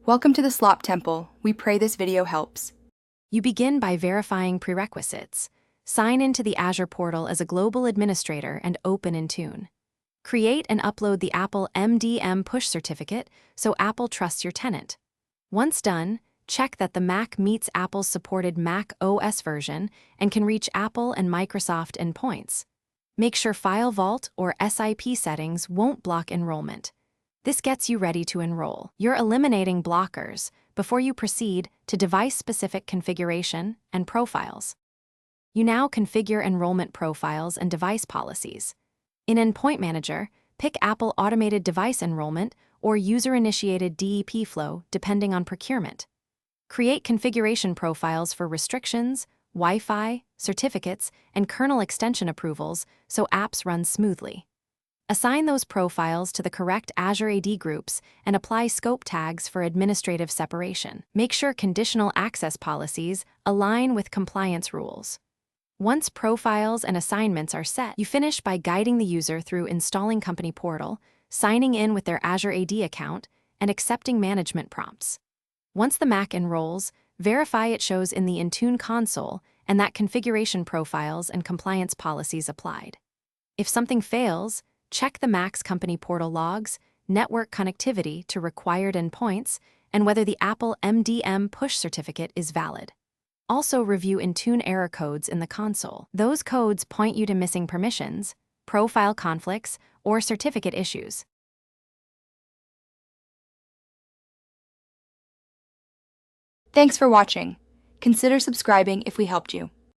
Welcome to the Slop Temple. We pray this video helps. You begin by verifying prerequisites. Sign into the Azure portal as a global administrator and open Intune. Create and upload the Apple MDM push certificate so Apple trusts your tenant. Once done, check that the Mac meets Apple's supported Mac OS version and can reach Apple and Microsoft endpoints. Make sure File Vault or SIP settings won't block enrollment. This gets you ready to enroll. You're eliminating blockers before you proceed to device-specific configuration and profiles. You now configure enrollment profiles and device policies. In Endpoint Manager, pick Apple Automated Device Enrollment or User-Initiated DEP Flow depending on procurement. Create configuration profiles for restrictions, Wi-Fi, certificates, and kernel extension approvals so apps run smoothly. Assign those profiles to the correct Azure AD groups and apply scope tags for administrative separation. Make sure conditional access policies align with compliance rules. Once profiles and assignments are set, you finish by guiding the user through installing Company Portal, signing in with their Azure AD account, and accepting management prompts. Once the Mac enrolls, verify it shows in the Intune console and that configuration profiles and compliance policies applied. If something fails, check the Mac's Company Portal logs, network connectivity to required endpoints, and whether the Apple MDM push certificate is valid. Also review Intune error codes in the console. Those codes point you to missing permissions, profile conflicts, or certificate issues. Thanks for watching. Consider subscribing if we helped you.